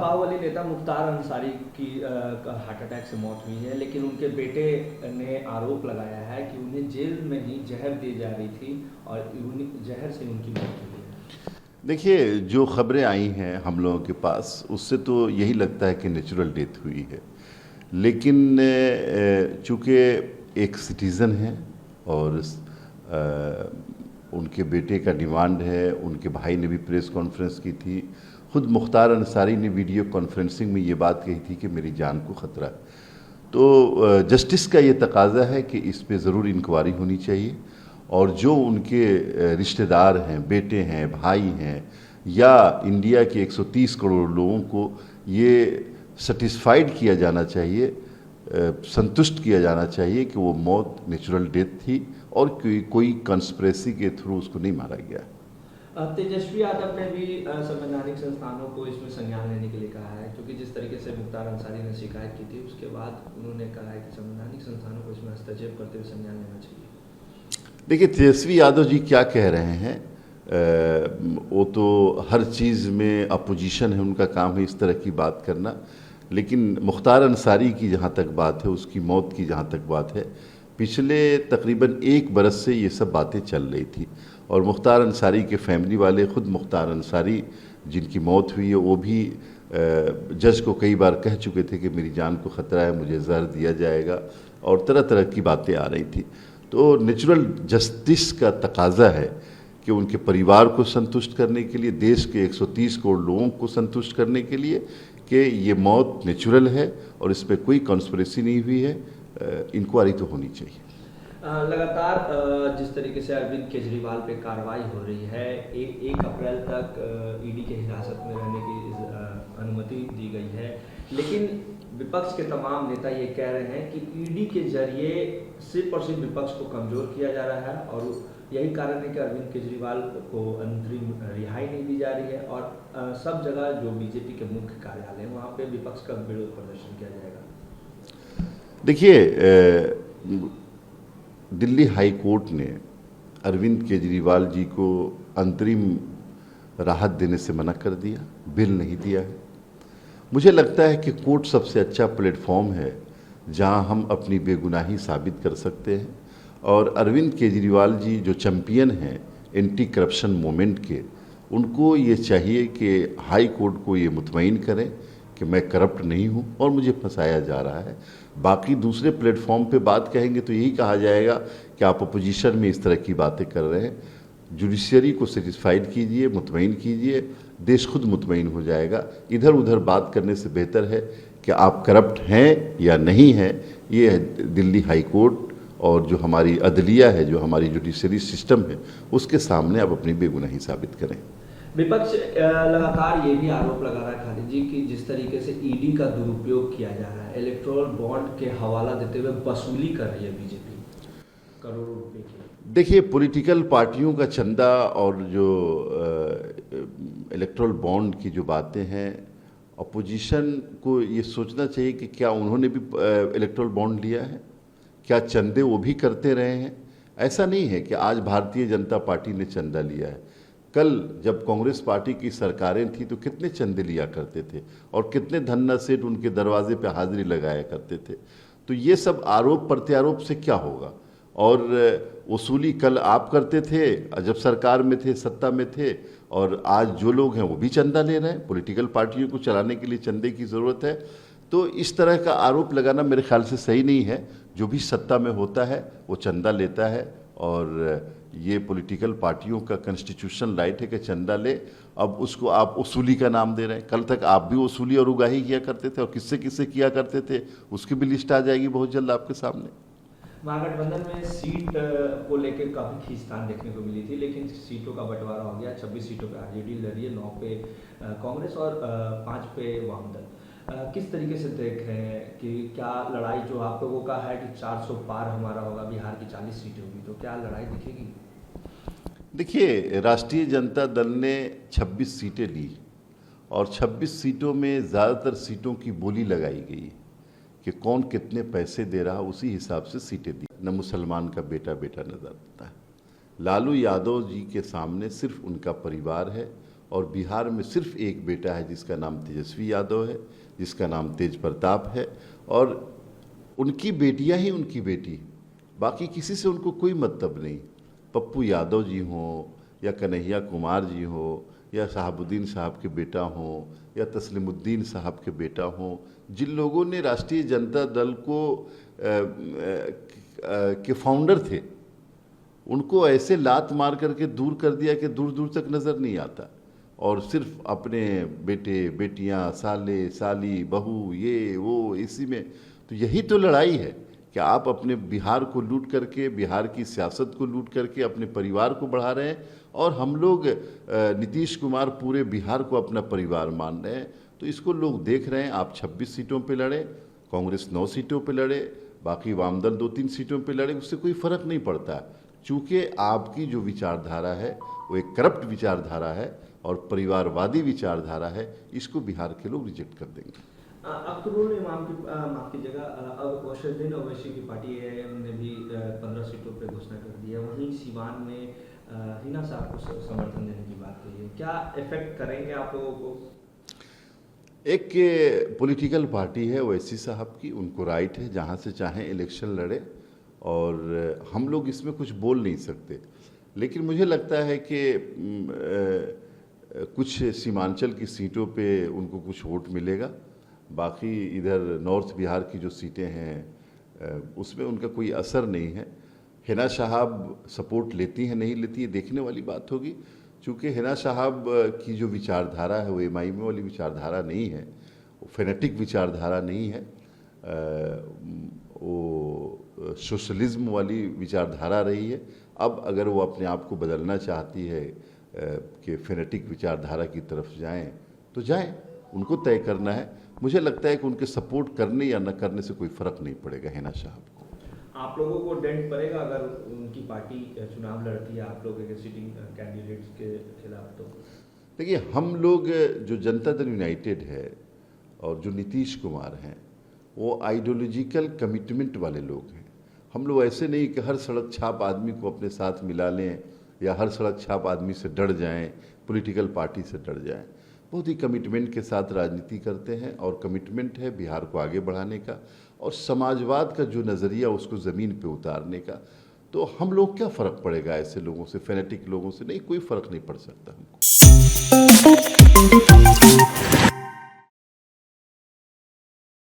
बाहुबली नेता मुख्तार अंसारी की heart attack से मौत हुई है, लेकिन उनके बेटे ने आरोप लगाया है कि उन्हें जेल में ही जहर दी जा रही थी और जहर से उनकी मौत हुई है। देखिए, जो खबरें आई हैं हम लोगों के पास, उससे तो यही लगता है कि नेचुरल डेथ हुई है। लेकिन चूँकि एक सिटीज़न है और उनके बेटे का डिमांड है, उनके भाई ने भी प्रेस कॉन्फ्रेंस की थी, खुद मुख्तार अंसारी ने वीडियो कॉन्फ्रेंसिंग में ये बात कही थी कि मेरी जान को ख़तरा है। तो जस्टिस का ये तकाजा है कि इस पे ज़रूर इंक्वायरी होनी चाहिए और जो उनके रिश्तेदार हैं, बेटे हैं, भाई हैं या इंडिया के 130 करोड़ लोगों को ये सेटिस्फाइड किया जाना चाहिए, संतुष्ट किया जाना चाहिए कि वो मौत नेचुरल डेथ थी और कोई कंस्पिरेसी के थ्रू उसको नहीं मारा गया। तेजस्वी यादव ने भी संवैधानिक संस्थानों को इसमें संज्ञान लेने के लिए कहा है, क्योंकि जिस तरीके से मुख्तार अंसारी ने शिकायत की थी उसके बाद उन्होंने कहा है कि संवैधानिक संस्थानों को इसमें हस्तक्षेप करते हुए संज्ञान लेना चाहिए। देखिए, तेजस्वी यादव जी क्या कह रहे हैं, वो तो हर चीज़ में अपोजिशन है, उनका काम है इस तरह की बात करना। लेकिन मुख्तार अंसारी की जहाँ तक बात है, उसकी मौत की जहाँ तक बात है, पिछले तकरीबन 1 बरस से ये सब बातें चल रही थी और मुख्तार अंसारी के फैमिली वाले, ख़ुद मुख्तार अंसारी जिनकी मौत हुई है, वो भी जज को कई बार कह चुके थे कि मेरी जान को ख़तरा है, मुझे ज़हर दिया जाएगा और तरह तरह की बातें आ रही थी। तो नेचुरल जस्टिस का तकाजा है कि उनके परिवार को संतुष्ट करने के लिए, देश के 130 करोड़ लोगों को संतुष्ट करने के लिए कि ये मौत नेचुरल है और इस पर कोई कॉन्स्पिरेसी नहीं हुई है, इंक्वायरी तो होनी चाहिए। लगातार जिस तरीके से अरविंद केजरीवाल पे कार्रवाई हो रही है, 1 अप्रैल तक ईडी के हिरासत में रहने की अनुमति दी गई है, लेकिन विपक्ष के तमाम नेता ये कह रहे हैं कि ईडी के जरिए सिर्फ और सिर्फ विपक्ष को कमज़ोर किया जा रहा है और यही कारण है कि अरविंद केजरीवाल को अंतरिम रिहाई नहीं दी जा रही है और सब जगह जो बीजेपी के मुख्य कार्यालय हैं वहाँ पे विपक्ष का विरोध प्रदर्शन किया जाएगा। देखिए, दिल्ली हाई कोर्ट ने अरविंद केजरीवाल जी को अंतरिम राहत देने से मना कर दिया, बिल नहीं दिया है। मुझे लगता है कि कोर्ट सबसे अच्छा प्लेटफॉर्म है जहां हम अपनी बेगुनाही साबित कर सकते हैं और अरविंद केजरीवाल जी जो चैम्पियन हैं एंटी करप्शन मूवमेंट के, उनको ये चाहिए कि हाई कोर्ट को ये मुतमईन करें कि मैं करप्ट नहीं हूँ और मुझे फंसाया जा रहा है। बाकी दूसरे प्लेटफॉर्म पे बात कहेंगे तो यही कहा जाएगा कि आप अपोजिशन में इस तरह की बातें कर रहे हैं। जुडिशरी को सेटिस्फाइड कीजिए, मुतमईन कीजिए, देश खुद मुतमईन हो जाएगा। इधर उधर बात करने से बेहतर है कि आप करप्ट हैं या नहीं हैं, ये दिल्ली हाई कोर्ट और जो हमारी अदलिया है, जो हमारी जुडिशरी सिस्टम है, उसके सामने आप अपनी बेगुनाही साबित करें। विपक्ष लगातार ये भी आरोप लगा रहा है खालिद जी कि जिस तरीके से ईडी का दुरुपयोग किया जा रहा है, इलेक्टोरल बॉन्ड के हवाला देते हुए वसूली कर रही है बीजेपी करोड़ों रुपए की। देखिए, पॉलिटिकल पार्टियों का चंदा और जो इलेक्टोरल बॉन्ड की जो बातें हैं, अपोजिशन को ये सोचना चाहिए कि क्या उन्होंने भी इलेक्टोरल बॉन्ड लिया है, क्या चंदे वो भी करते रहे हैं। ऐसा नहीं है कि आज भारतीय जनता पार्टी ने चंदा लिया है। कल जब कांग्रेस पार्टी की सरकारें थी तो कितने चंदे लिया करते थे और कितने धन्ना सेठ उनके दरवाजे पे हाजिरी लगाया करते थे। तो ये सब आरोप प्रत्यारोप से क्या होगा। और वसूली कल आप करते थे जब सरकार में थे, सत्ता में थे, और आज जो लोग हैं वो भी चंदा ले रहे हैं। पॉलिटिकल पार्टियों को चलाने के लिए चंदे की ज़रूरत है। तो इस तरह का आरोप लगाना मेरे ख्याल से सही नहीं है। जो भी सत्ता में होता है वो चंदा लेता है और ये पॉलिटिकल पार्टियों का कॉन्स्टिट्यूशनल राइट है कि चंदा ले। अब उसको आप वसूली का नाम दे रहे हैं। कल तक आप भी वसूली और उगाही किया करते थे और किससे किससे किया करते थे उसकी भी लिस्ट आ जाएगी बहुत जल्द आपके सामने। महागठबंधन में सीट को लेकर काफ़ी खींचतान देखने को मिली थी, लेकिन सीटों का बंटवारा हो गया। 26 सीटों पे आरजेडी लड़ी है, 9 पे कांग्रेस और 5 पे वामदल। किस तरीके से देख रहे हैं कि क्या लड़ाई जो आप लोगों का है कि 400 पार हमारा होगा, बिहार की 40 सीटें होगी, तो क्या लड़ाई दिखेगी? देखिए, राष्ट्रीय जनता दल ने 26 सीटें ली और 26 सीटों में ज़्यादातर सीटों की बोली लगाई गई कि कौन कितने पैसे दे रहा, उसी हिसाब से सीटें दी। न मुसलमान का बेटा बेटा नजर आता है। लालू यादव जी के सामने सिर्फ उनका परिवार है और बिहार में सिर्फ एक बेटा है जिसका नाम तेजस्वी यादव है, जिसका नाम तेज प्रताप है, और उनकी बेटियां ही उनकी बेटी, बाकी किसी से उनको कोई मतलब नहीं। पप्पू यादव जी हों या कन्हैया कुमार जी हो या शहाबुद्दीन साहब के बेटा हों या तस्लीमुद्दीन साहब के बेटा हों, जिन लोगों ने राष्ट्रीय जनता दल के फाउंडर थे, उनको ऐसे लात मार करके दूर कर दिया कि दूर दूर तक नज़र नहीं आता, और सिर्फ अपने बेटे बेटियां, साले साली, बहू, ये वो, इसी में। तो यही तो लड़ाई है कि आप अपने बिहार को लूट करके, बिहार की सियासत को लूट करके अपने परिवार को बढ़ा रहे हैं, और हम लोग नीतीश कुमार पूरे बिहार को अपना परिवार मान रहे हैं। तो इसको लोग देख रहे हैं। आप 26 सीटों पे लड़े, कांग्रेस 9 सीटों पे लड़े, बाकी वामदल 2-3 सीटों पे लड़े, उससे कोई फ़र्क नहीं पड़ता। चूँकि आपकी जो विचारधारा है वो एक करप्ट विचारधारा है और परिवारवादी विचारधारा है, इसको बिहार के लोग रिजेक्ट कर देंगे। अख्तरुल इमाम की माफ़ कीजिएगा, अब असदुद्दीन ओवैसी की पार्टी है, उन्होंने भी 15 सीटों पे घोषणा कर दी है। वहीं सीवान में हिना साहब को समर्थन देने की बात कही है। क्या इफेक्ट करेंगे आप लोगों को? एक पॉलिटिकल पार्टी है ओवैसी साहब की, उनको राइट है जहाँ से चाहें इलेक्शन लड़े, और हम लोग इसमें कुछ बोल नहीं सकते। लेकिन मुझे लगता है कि कुछ सीमांचल की सीटों पे उनको कुछ वोट मिलेगा, बाकी इधर नॉर्थ बिहार की जो सीटें हैं उसमें उनका कोई असर नहीं है। हिना साहब सपोर्ट लेती हैं नहीं लेती है देखने वाली बात होगी, चूँकि हिना साहब की जो विचारधारा है वो एमआईएम वाली विचारधारा नहीं है, वो फेनेटिक विचारधारा नहीं है, वो सोशलिज्म वाली विचारधारा रही है। अब अगर वो अपने आप को बदलना चाहती है कि फेनेटिक विचारधारा की तरफ जाएं तो जाएं, उनको तय करना है। मुझे लगता है कि उनके सपोर्ट करने या न करने से कोई फ़र्क नहीं पड़ेगा हिना साहब को। आप लोगों को डेंट पड़ेगा अगर उनकी पार्टी चुनाव लड़ती है आप लोगों के सिटिंग कैंडिडेट्स के खिलाफ? तो देखिए, हम लोग जो जनता दल यूनाइटेड है और जो नीतीश कुमार हैं, वो आइडियोलॉजिकल कमिटमेंट वाले लोग हैं। हम लोग ऐसे नहीं कि हर सड़क छाप आदमी को अपने साथ मिला लें या हर सड़क छाप आदमी से डर जाएं, पॉलिटिकल पार्टी से डर जाएं। बहुत ही कमिटमेंट के साथ राजनीति करते हैं, और कमिटमेंट है बिहार को आगे बढ़ाने का और समाजवाद का जो नज़रिया उसको ज़मीन पे उतारने का। तो हम लोग क्या फ़र्क पड़ेगा ऐसे लोगों से, फेनेटिक लोगों से? नहीं, कोई फ़र्क नहीं पड़ सकता हमको।